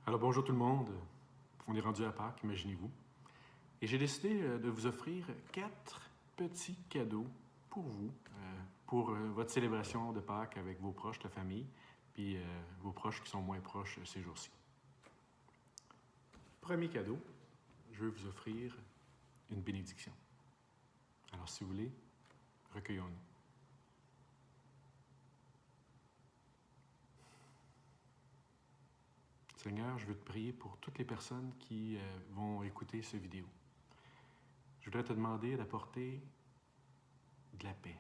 Alors bonjour tout le monde, on est rendu à Pâques, imaginez-vous. Et j'ai décidé de vous offrir 4 petits cadeaux pour vous, pour votre célébration de Pâques avec vos proches, la famille, puis vos proches qui sont moins proches ces jours-ci. Premier cadeau, je vais vous offrir une bénédiction. Alors si vous voulez, recueillons-nous. Seigneur, je veux te prier pour toutes les personnes qui vont écouter cette vidéo. Je voudrais te demander d'apporter de la paix.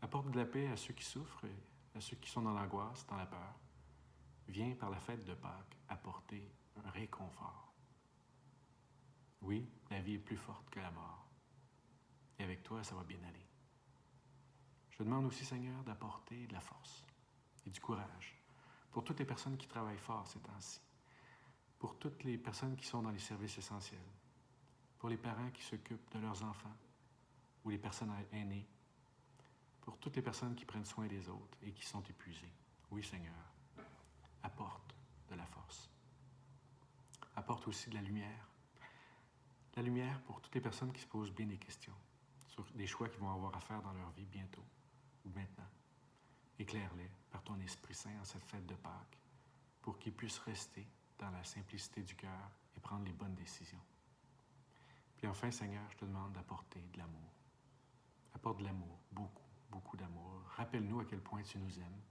Apporte de la paix à ceux qui souffrent, à ceux qui sont dans l'angoisse, dans la peur. Viens par la fête de Pâques apporter un réconfort. Oui, la vie est plus forte que la mort. Et avec toi, ça va bien aller. Je te demande aussi, Seigneur, d'apporter de la force et du courage pour toutes les personnes qui travaillent fort ces temps-ci, pour toutes les personnes qui sont dans les services essentiels, pour les parents qui s'occupent de leurs enfants ou les personnes aînées, pour toutes les personnes qui prennent soin des autres et qui sont épuisées. Oui, Seigneur, apporte de la force. Apporte aussi de la lumière. La lumière pour toutes les personnes qui se posent bien des questions sur des choix qu'ils vont avoir à faire dans leur vie bientôt ou maintenant. Éclaire-les par ton Esprit Saint en cette fête de Pâques pour qu'ils puissent rester dans la simplicité du cœur et prendre les bonnes décisions. Puis enfin, Seigneur, je te demande d'apporter de l'amour. Apporte de l'amour, beaucoup, beaucoup d'amour. Rappelle-nous à quel point tu nous aimes,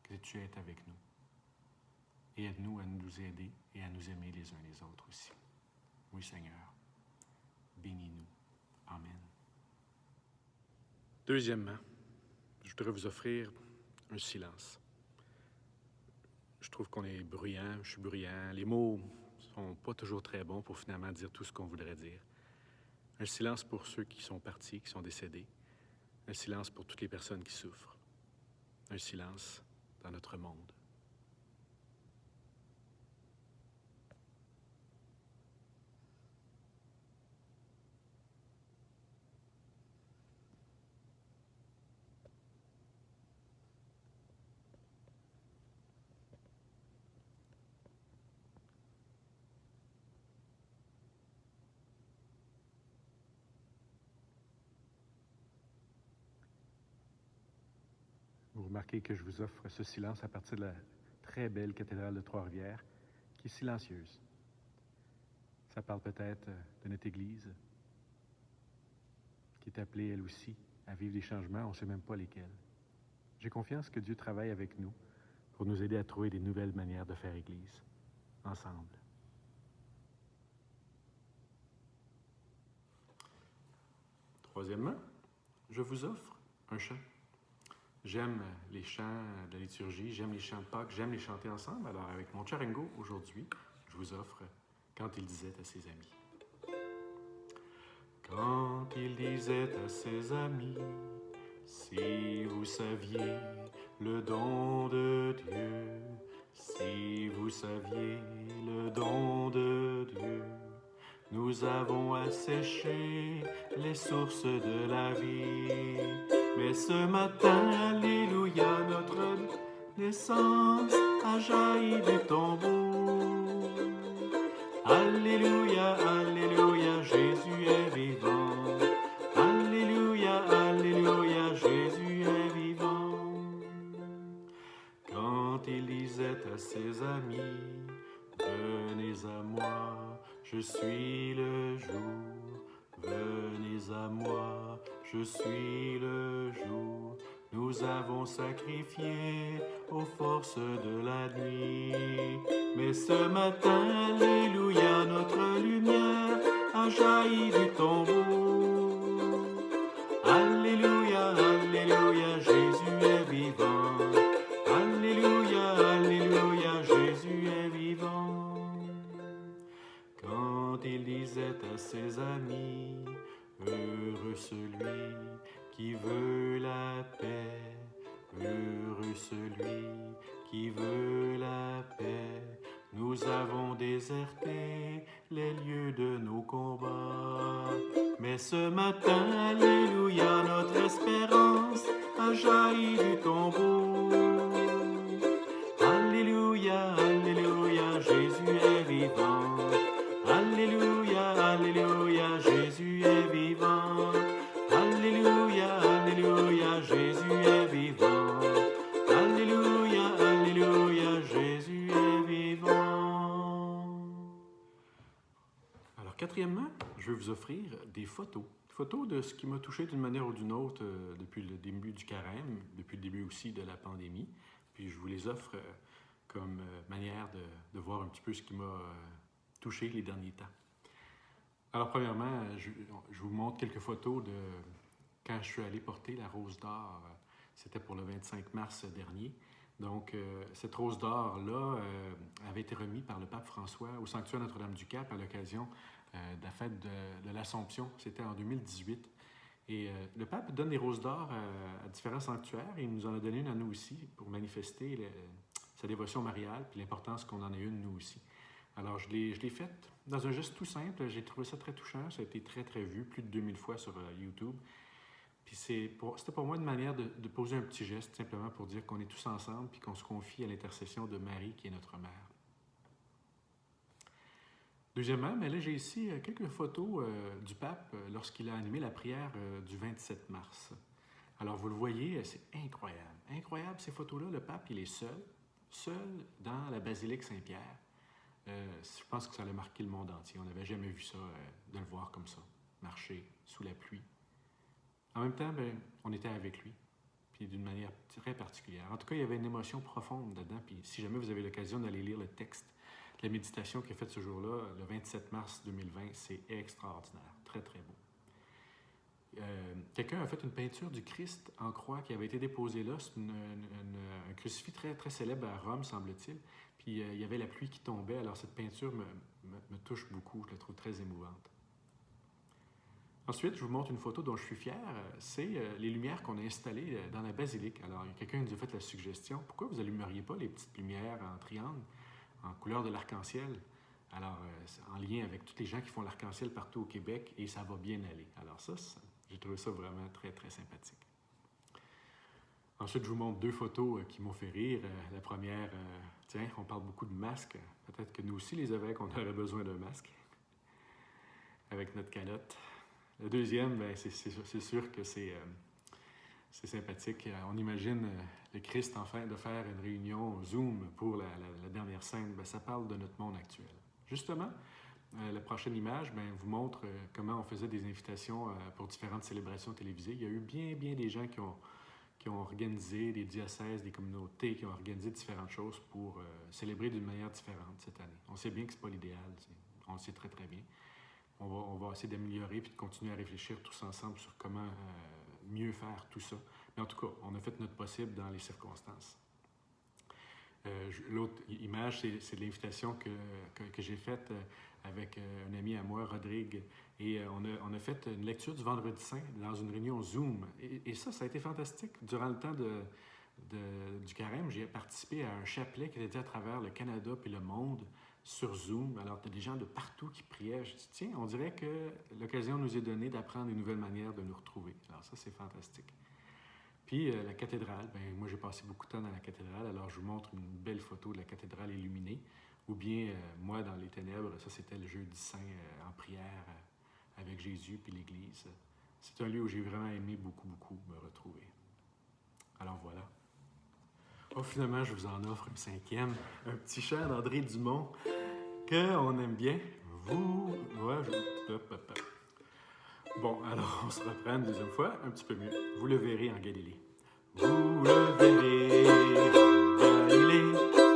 que tu es avec nous. Et aide-nous à nous aider et à nous aimer les uns les autres aussi. Oui, Seigneur, bénis-nous. Amen. Deuxièmement, je voudrais vous offrir un silence. Je trouve qu'on est bruyant, je suis bruyant. Les mots sont pas toujours très bons pour finalement dire tout ce qu'on voudrait dire. Un silence pour ceux qui sont partis, qui sont décédés. Un silence pour toutes les personnes qui souffrent. Un silence dans notre monde. Vous remarquez que je vous offre ce silence à partir de la très belle cathédrale de Trois-Rivières, qui est silencieuse. Ça parle peut-être de notre Église, qui est appelée, elle aussi, à vivre des changements, on ne sait même pas lesquels. J'ai confiance que Dieu travaille avec nous pour nous aider à trouver des nouvelles manières de faire Église, ensemble. Troisièmement, je vous offre un chant. J'aime les chants de la liturgie, j'aime les chants de Pâques, j'aime les chanter ensemble. Alors avec mon charango aujourd'hui, je vous offre « Quand il disait à ses amis ». Quand il disait à ses amis, si vous saviez le don de Dieu, si vous saviez le don de Dieu, nous avons asséché les sources de la vie. Mais ce matin, alléluia, notre naissance a jailli du tombeau. Alléluia, alléluia, Jésus est vivant. Alléluia, alléluia, Jésus est vivant. Quand il disait à ses amis, venez à moi, je suis le jour. Venez à moi, je suis le jour. Nous avons sacrifié aux forces de la nuit. Mais ce matin, alléluia, notre lumière a jailli du tombeau. Alléluia, alléluia, Jésus est vivant. Alléluia, alléluia, Jésus est vivant. Quand il disait à ses amis, heureux celui qui veut la paix, heureux celui qui veut la paix. Nous avons déserté les lieux de nos combats. Mais ce matin, alléluia, notre espérance a jailli du tombeau. Alléluia, alléluia, Jésus est vivant. Alléluia, alléluia, Jésus est vivant. Alors, quatrièmement, je vais vous offrir des photos. Photos de ce qui m'a touché d'une manière ou d'une autre depuis le début du carême, depuis le début aussi de la pandémie. Puis je vous les offre comme manière de voir un petit peu ce qui m'a touché les derniers temps. Alors, premièrement, je vous montre quelques photos de quand je suis allé porter la Rose d'Or. C'était pour le 25 mars dernier. Donc, cette Rose d'Or-là avait été remise par le pape François au sanctuaire Notre-Dame-du-Cap à l'occasion de la fête de l'Assomption. C'était en 2018. Et le pape donne des Roses d'Or à différents sanctuaires et il nous en a donné une à nous aussi pour manifester sa dévotion mariale et l'importance qu'on en ait une nous aussi. Alors, je l'ai faite dans un geste tout simple. J'ai trouvé ça très touchant. Ça a été très, très vu, plus de 2000 fois sur YouTube. Puis c'était pour moi une manière de poser un petit geste, simplement pour dire qu'on est tous ensemble puis qu'on se confie à l'intercession de Marie, qui est notre mère. Deuxièmement, mais là, j'ai ici quelques photos du pape lorsqu'il a animé la prière du 27 mars. Alors, vous le voyez, c'est incroyable. Incroyable, ces photos-là. Le pape, il est seul dans la basilique Saint-Pierre. Je pense que ça a marqué le monde entier. On n'avait jamais vu ça, de le voir comme ça, marcher sous la pluie. En même temps, on était avec lui, puis d'une manière très particulière. En tout cas, il y avait une émotion profonde dedans, puis si jamais vous avez l'occasion d'aller lire le texte de la méditation qu'il a faite ce jour-là, le 27 mars 2020, c'est extraordinaire, très, très beau. Quelqu'un a fait une peinture du Christ en croix qui avait été déposée là. C'est un crucifix très, très célèbre à Rome, semble-t-il. Puis il y avait la pluie qui tombait, alors cette peinture me touche beaucoup, je la trouve très émouvante. Ensuite, je vous montre une photo dont je suis fier. C'est les lumières qu'on a installées dans la basilique. Alors, quelqu'un nous a fait la suggestion, pourquoi vous n'allumeriez pas les petites lumières en triangle, en couleur de l'arc-en-ciel? Alors, en lien avec tous les gens qui font l'arc-en-ciel partout au Québec, et ça va bien aller. Alors ça j'ai trouvé ça vraiment très, très sympathique. Ensuite, je vous montre deux photos qui m'ont fait rire. La première, tiens, on parle beaucoup de masques. Peut-être que nous aussi, les évêques, on aurait besoin d'un masque avec notre calotte. La deuxième, c'est sûr que c'est sympathique. On imagine le Christ en train de faire une réunion Zoom pour la dernière scène. Ça parle de notre monde actuel. Justement, la prochaine image vous montre comment on faisait des invitations pour différentes célébrations télévisées. Il y a eu bien des gens qui ont organisé, des diocèses, des communautés, qui ont organisé différentes choses pour célébrer d'une manière différente cette année. On sait bien que ce n'est pas l'idéal, on le sait très, très bien. On va essayer d'améliorer puis de continuer à réfléchir tous ensemble sur comment mieux faire tout ça. Mais en tout cas, on a fait notre possible dans les circonstances. L'autre image, c'est l'invitation que j'ai faite avec un ami à moi, Rodrigue, et on a fait une lecture du Vendredi Saint dans une réunion Zoom. Et ça a été fantastique. Durant le temps du carême, j'ai participé à un chapelet qui était dit à travers le Canada puis le monde sur Zoom. Alors, tu as des gens de partout qui priaient. Je dis, tiens, on dirait que l'occasion nous est donnée d'apprendre une nouvelle manière de nous retrouver. Alors ça, c'est fantastique. Puis, la cathédrale, moi, j'ai passé beaucoup de temps dans la cathédrale. Alors, je vous montre une belle photo de la cathédrale illuminée. Ou bien, moi, dans les ténèbres, ça, c'était le jeudi saint en prière avec Jésus puis l'Église. C'est un lieu où j'ai vraiment aimé beaucoup me retrouver. Alors, voilà. Oh, finalement, je vous en offre un cinquième, un petit chant d'André Dumont qu'on aime bien. Bon, alors, on se reprend une deuxième fois, un petit peu mieux. Vous le verrez en Galilée. Vous le verrez en Galilée,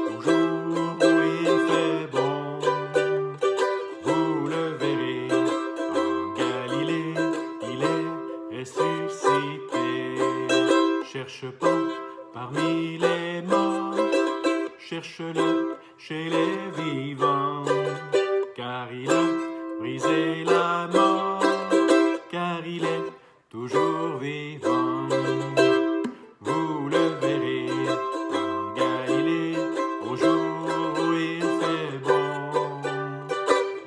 au jour où il fait bon. Vous le verrez en Galilée, il est ressuscité. Cherche pas parmi les morts, cherche-le chez les vivants, car il a brisé la mort, car il est toujours vivant. Vous le verrez en Galilée, au jour où il fait bon.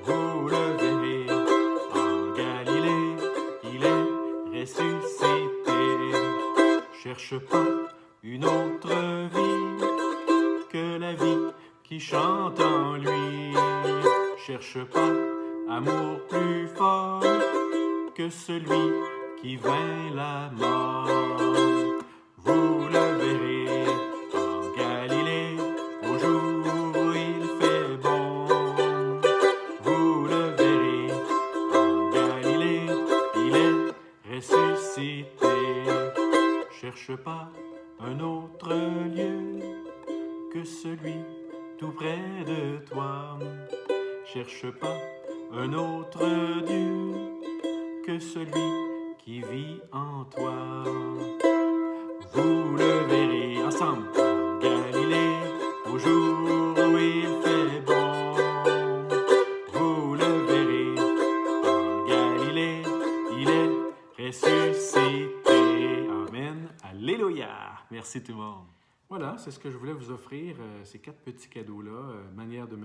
Vous le verrez en Galilée, il est ressuscité. Cherche pas une autre vie que la vie qui chante en lui. Cherche pas amour plus fort que celui qui vainc la mort. Cherche pas un autre lieu que celui tout près de toi. Cherche pas un autre Dieu que celui qui vit en toi. Vous le verrez ensemble en Galilée, au jour où il fait bon. Vous le verrez en Galilée, il est ressuscité. Amen. Alléluia. Merci tout le monde. Voilà, c'est ce que je voulais vous offrir, ces 4 petits cadeaux-là, manière de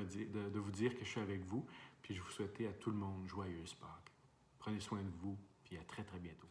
vous dire que je suis avec vous, puis je vous souhaite à tout le monde joyeuse Pâques. Prenez soin de vous, puis à très très bientôt.